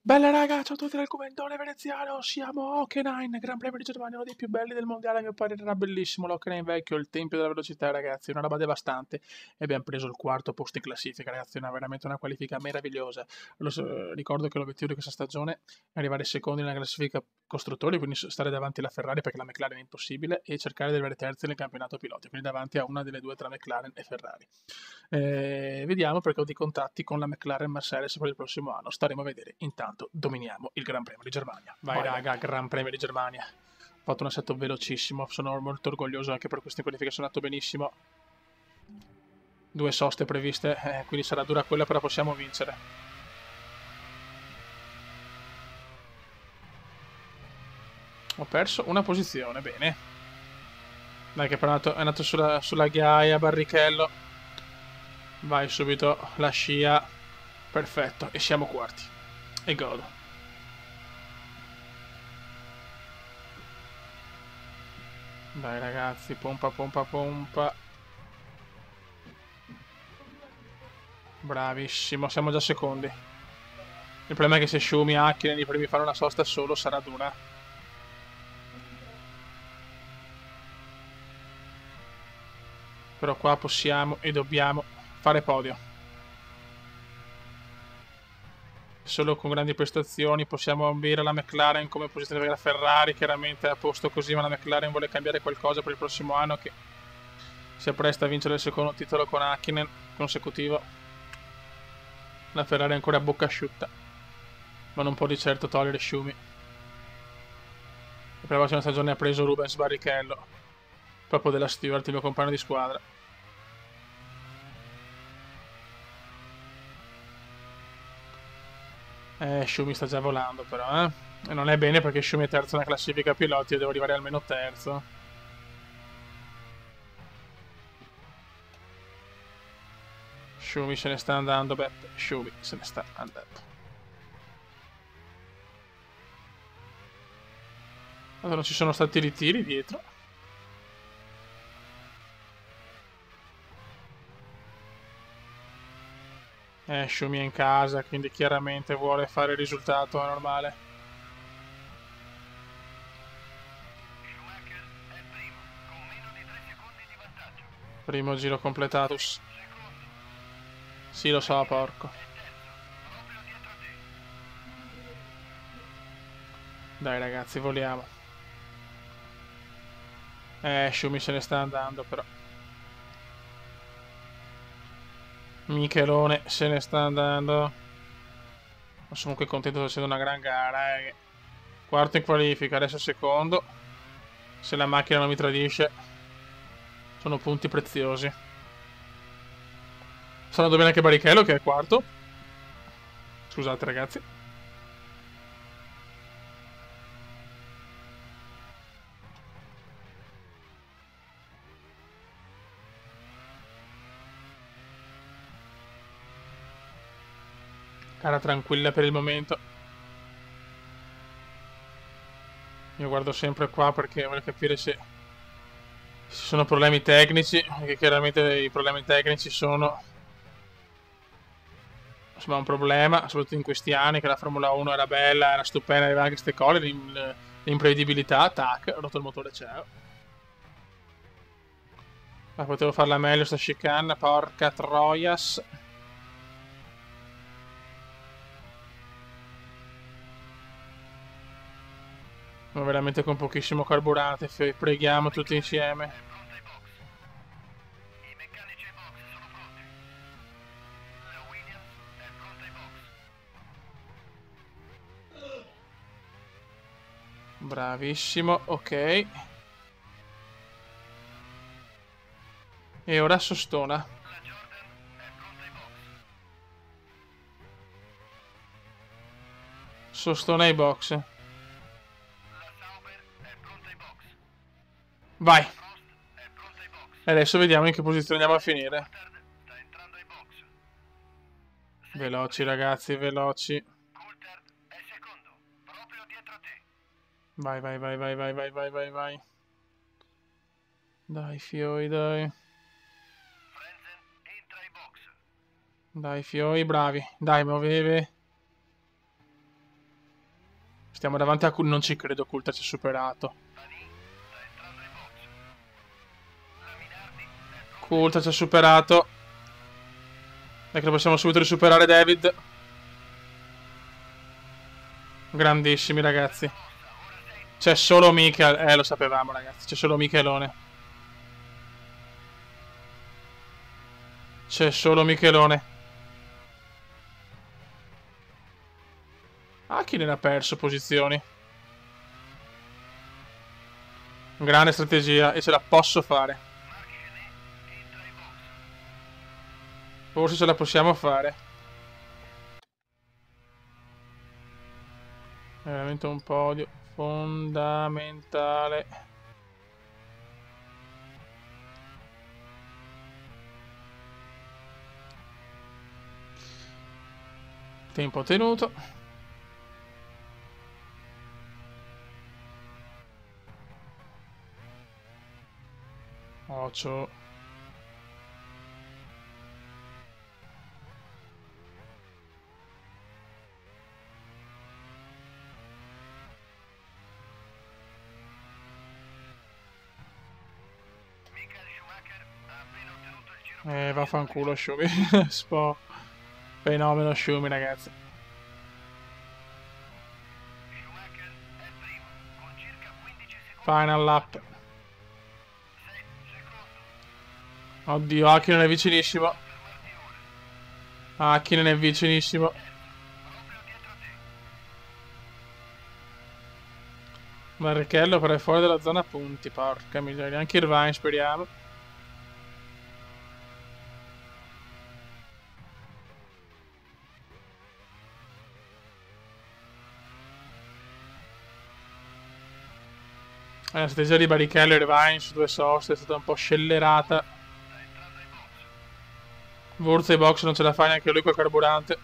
Bella raga, ciao a tutti dal commentone veneziano, siamo a Hockenheim, Gran Premio di Germania, uno dei più belli del mondiale, a mio parere era bellissimo l'Hockenheim vecchio, il tempio della velocità ragazzi, una roba devastante e abbiamo preso il quarto posto in classifica ragazzi, veramente una qualifica meravigliosa. Ricordo che l'obiettivo di questa stagione è arrivare secondi nella classifica costruttori, quindi stare davanti alla Ferrari perché la McLaren è impossibile e cercare di arrivare terzi nel campionato piloti, quindi davanti a una delle due tra McLaren e Ferrari. Vediamo perché ho dei contatti con la McLaren Mercedes per il prossimo anno. Staremo a vedere. Intanto dominiamo il Gran Premio di Germania. Vai, raga, Gran Premio di Germania. Ho fatto un assetto velocissimo. Sono molto orgoglioso anche per queste qualifiche. Sono andato benissimo. 2 soste previste, quindi sarà dura quella, però possiamo vincere. Ho perso una posizione, bene. Dai, che è andato sulla ghiaia, Barrichello. Vai subito la scia. Perfetto, e siamo quarti. E godo. Dai ragazzi, pompa, pompa, pompa. Bravissimo, siamo già secondi. Il problema è che se Schumi e Hakkinen i primi fanno una sosta solo sarà dura. Però qua possiamo e dobbiamo fare podio. Solo con grandi prestazioni possiamo ambire la McLaren come posizione per la Ferrari, chiaramente è a posto così, ma la McLaren vuole cambiare qualcosa per il prossimo anno che si appresta a vincere il secondo titolo con Hakkinen consecutivo. La Ferrari è ancora a bocca asciutta, ma non può di certo togliere Schumi. E per la prossima stagione ha preso Rubens Barrichello, proprio della Stewart, il mio compagno di squadra. Schumi sta già volando però, eh. E non è bene perché Schumi è terzo nella classifica piloti e devo arrivare almeno terzo. Schumi se ne sta andando, Beppe. Schumi se ne sta andando. Allora non ci sono stati ritiri dietro. Schumi è in casa, quindi chiaramente vuole fare il risultato normale. Primo giro completato. Sì, lo so, porco. Dai ragazzi, voliamo. Schumi se ne sta andando però. Michelone se ne sta andando. Ma sono comunque contento di essere una gran gara. Quarto in qualifica, adesso secondo. Se la macchina non mi tradisce, sono punti preziosi. Sta andando bene anche Barrichello che è quarto. Scusate ragazzi. Cara tranquilla per il momento. Io guardo sempre qua perché voglio capire se ci sono problemi tecnici. Perché chiaramente i problemi tecnici sono insomma un problema, soprattutto in questi anni che la Formula 1 era bella, era stupenda, aveva anche queste cose, l'imprevedibilità, tac, ho rotto il motore, ciao. Ma potevo farla meglio sta chicane, porca troias. Ma veramente con pochissimo carburante, preghiamo tutti insieme. Bravissimo, ok. E ora Sostona. Sostona ai box. Vai. E adesso vediamo in che posizione andiamo a finire. Veloci ragazzi, veloci. Vai, vai, vai, vai, vai, vai, vai, vai, vai. Dai, fioi, dai. Dai, fioi, bravi. Dai, muovevi. Stiamo davanti a... Non ci credo, Coulter ci ha superato. Coulter ci ha superato. Dai che lo possiamo subito risuperare, David. Grandissimi, ragazzi. C'è solo Michael. Lo sapevamo, ragazzi. C'è solo Michelone. C'è solo Michelone. Chi ne ha perso posizioni. Grande strategia. E ce la posso fare. Forse ce la possiamo fare. È veramente un podio fondamentale. Tempo tenuto. Occhio. Vaffanculo Schumi. Fenomeno Schumi, ragazzi. Final lap. Oddio, Hakkinen è vicinissimo. Hakkinen è vicinissimo. Barrichello però è fuori dalla zona punti, porca miseria. Anche Irvine, speriamo. La strategia di Barrichello e Irvine su 2 soste è stata un po' scellerata. Wurz e box non ce la fa neanche lui col carburante.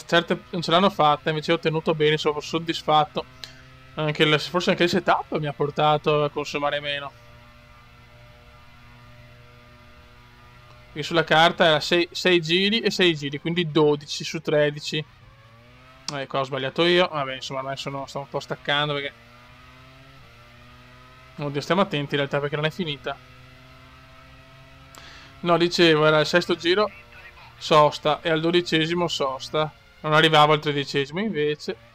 Certe non ce l'hanno fatta, invece ho tenuto bene, sono soddisfatto. Forse anche il setup mi ha portato a consumare meno. Perché sulla carta era 6 giri e 6 giri, quindi 12 su 13. Ecco, ho sbagliato io. Vabbè, insomma, adesso sto un po' staccando perché... Oddio, stiamo attenti in realtà perché non è finita. No, dicevo, era il 6° giro sosta e al 12° sosta. Non arrivavo al 13° invece.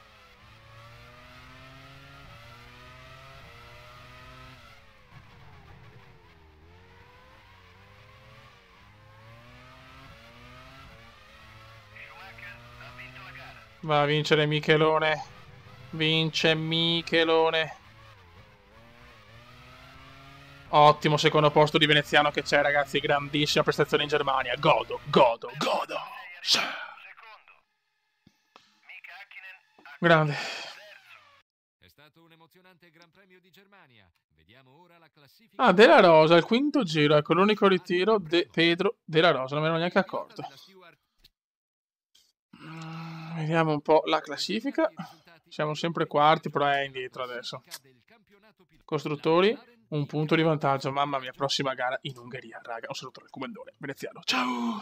Va a vincere Michelone. Vince Michelone. Ottimo secondo posto di Veneziano che c'è, ragazzi. Grandissima prestazione in Germania. Godo. Sì. Grande. È stato un emozionante Gran Premio di Germania. Vediamo ora la classifica. Della Rosa, il 5° giro. Ecco l'unico ritiro di Pedro Della Rosa. Non me ne ero neanche accorto. Vediamo un po' la classifica. Siamo sempre quarti, però è indietro adesso. Costruttori, un punto di vantaggio. Mamma mia, prossima gara in Ungheria, raga. Un saluto dal comandone veneziano. Ciao!